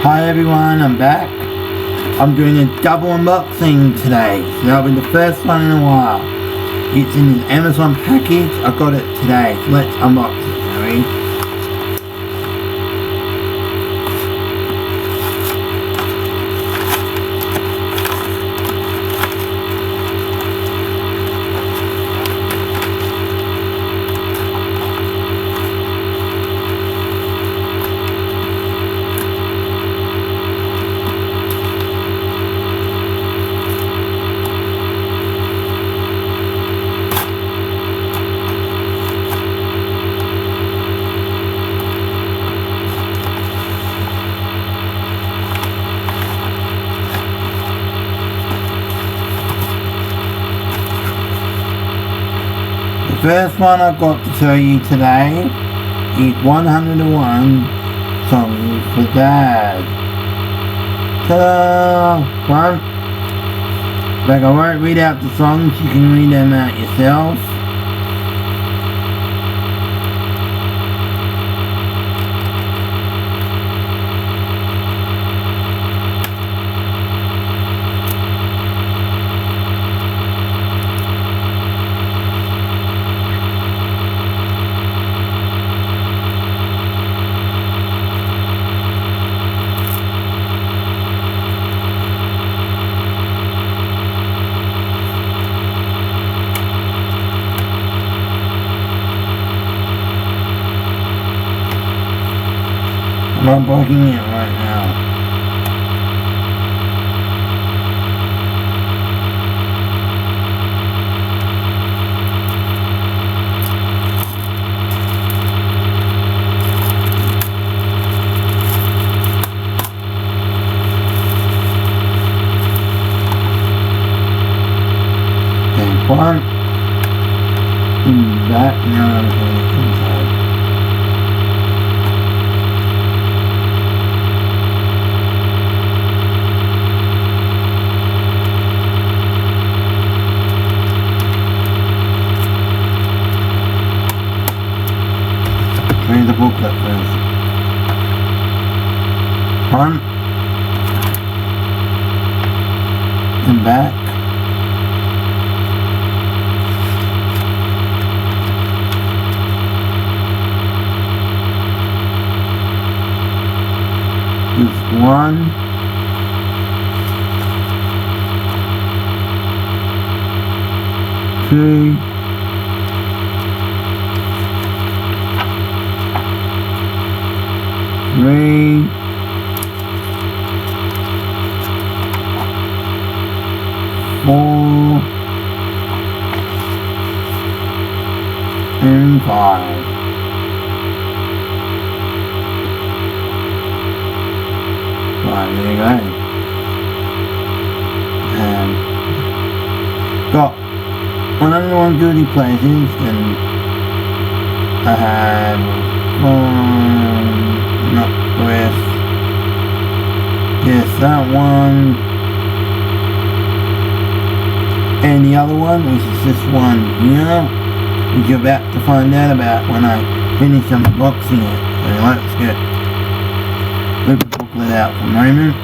Hi everyone, I'm back. I'm doing a double unboxing today. So that'll be the first one in a while. It's in an Amazon package. I got it today. So let's unbox it, shall we? The first one I've got to show you today is 101 Songs for Dad. Ta-da! One. Like, I won't read out the songs, you can read them out yourself. I'm unboxing it right now. And one in that now inside. Read the booklet first. Front and back. There's one, two, three, four, and five. Right, there you go. Got 101 guilty pleasures, and I have not with, yes, that one, and the other one, which is this one here, which you're about to find out about when I finish unboxing it. So let's get the booklet out for a moment.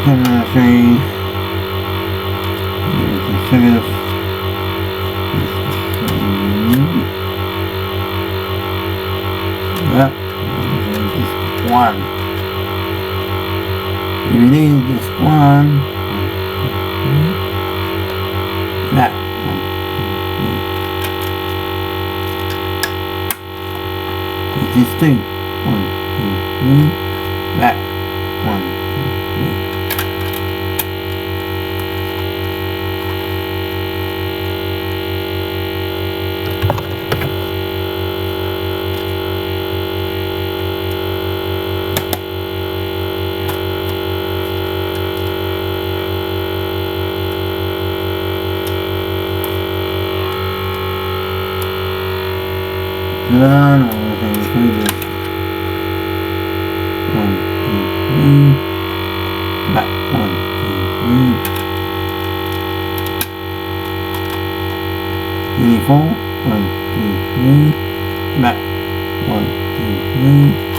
I'm going to show you the figures. That is one. You need this one. That one. It is two. 1, 2, 3. That 1, 2, 3. Then I'm going to include this 1, three.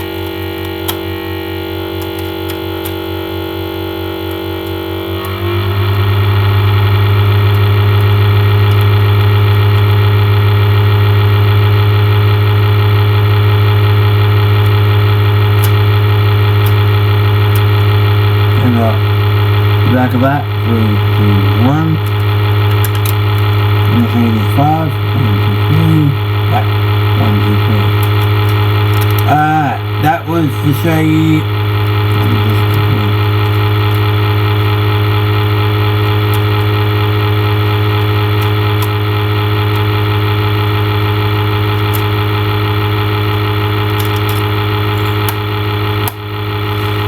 Back of that, 3, 2, 1. I'm going to show you this 5. 1, 2, 3. Back. 1, 2, 3. That was to show you.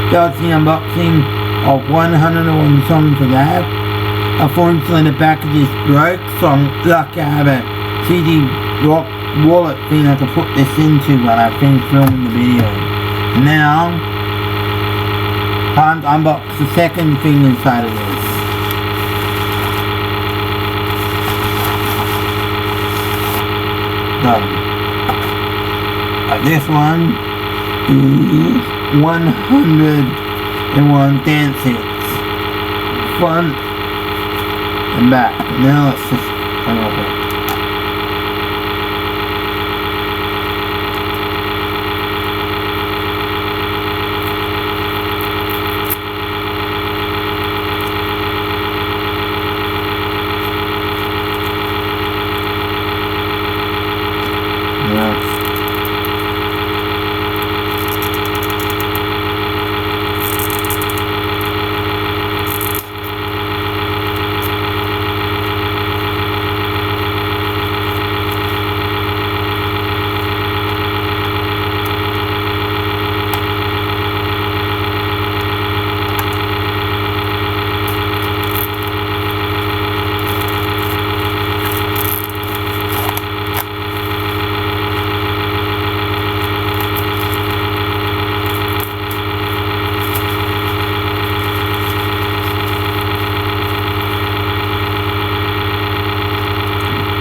That's the unboxing of 101 songs of that. Unfortunately the back of this broke, so I'm lucky I have a CD rock wallet thing I can put this into when I finish filming the video. Now, time to unbox the second thing inside of this. Done. This one is 101 dance hits, front and back. Now let's just unwrap it.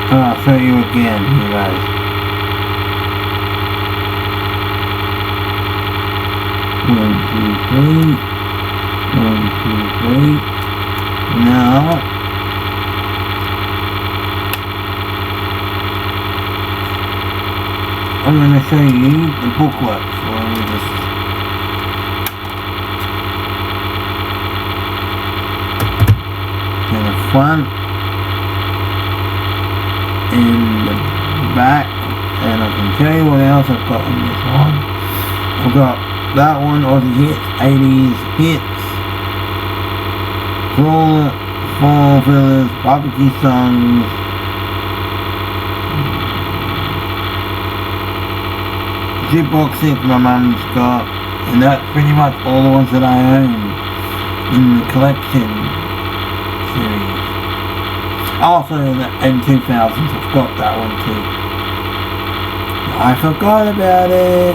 I'll show you again, you guys. One, two, three. 1, 2, 3. Now, I'm going to show you the booklet. So let me just in the front and the back, and I can tell you what else I've got on this one. I've got that one, Aussie Hits, 80s Hits, Fall Fillers, Barbecue Songs, Jukebox Hits my mum's got, and that's pretty much all the ones that I own in the collection series. Also in 2000s I've got that one too. I forgot about it.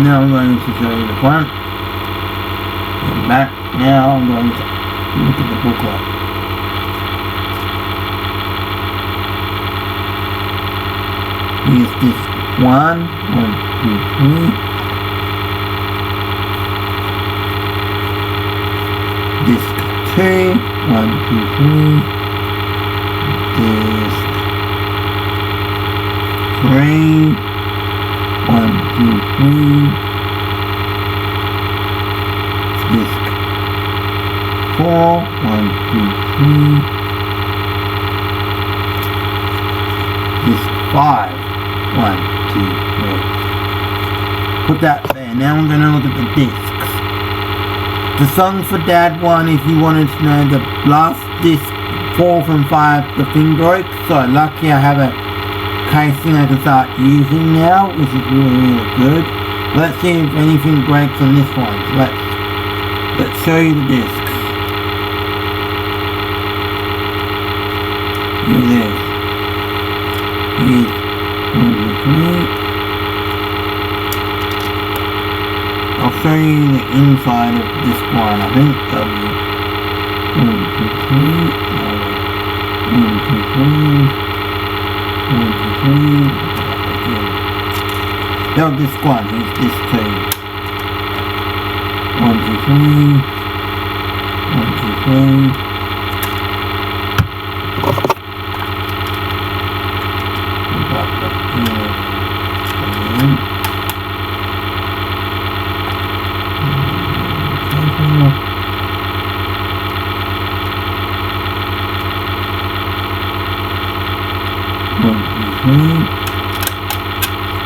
Now I'm going to show you the front and back. Now I'm going to look at the booklet. Here's disc 1, 1, 2, 3. Disc 2, 1, 2, 3. Disc 3, 1, 2, 3. Disc 4, 1, 2, 3. Disc 5, 1, 2, 3. Put that there. Now I'm going to look at the discs. The Songs for Dad one, if you wanted to know, the last disc 4 from 5, the thing broke. So lucky I have a casing I can start using now, which is really good. Let's see if anything breaks on this one. Let's show you the discs. Here it is. Here's 1, 2, 3. I'll show you the inside of this one. I think that'll be 1, 2, 3. 1, 2, 3. 1, 2, 3. No, this one. Here's this two. 1, 2, 3. 1, 2, 3.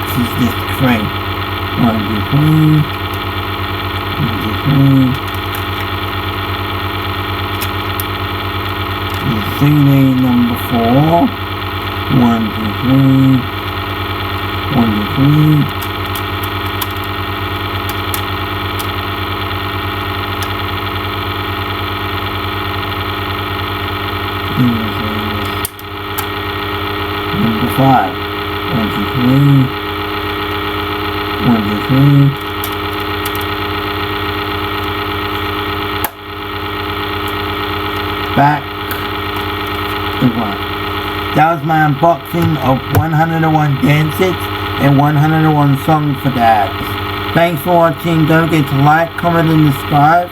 This is this train. 1, 2, 3. 1, 2, 3. The CD number 4. 1, 2, 3. 1, 2, 3. Number 5. 1, 2, 3. 1, 2, 3. Back to one. That was my unboxing of 101 dances and 101 songs for dads. Thanks for watching. Don't forget to like, comment and subscribe.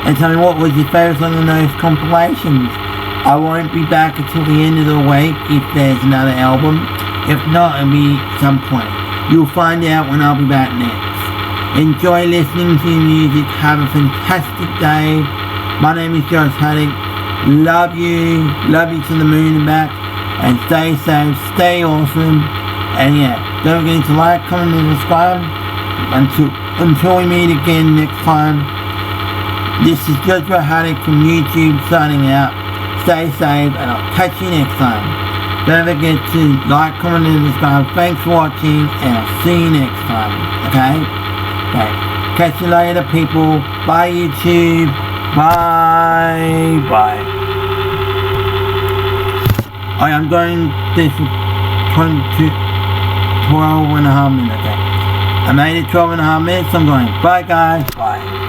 And tell me what was your favourite song in those compilations. I won't be back until the end of the week if there's another album. If not, it'll be some point. You'll find out when I'll be back next. Enjoy listening to your music. Have a fantastic day. My name is Josh Haddock. Love you to the moon and back. And stay safe, stay awesome. And yeah, don't forget to like, comment and subscribe. Until we meet again next time. This is Joshua Haddock from YouTube signing out. Stay safe and I'll catch you next time. Don't forget to like, comment and subscribe. Thanks for watching and I'll see you next time. Okay? Okay. Catch you later people. Bye YouTube. Bye. Bye. I am going this 12 and a half minutes. Okay. I made it 12 and a half minutes. I'm going. Bye guys. Bye.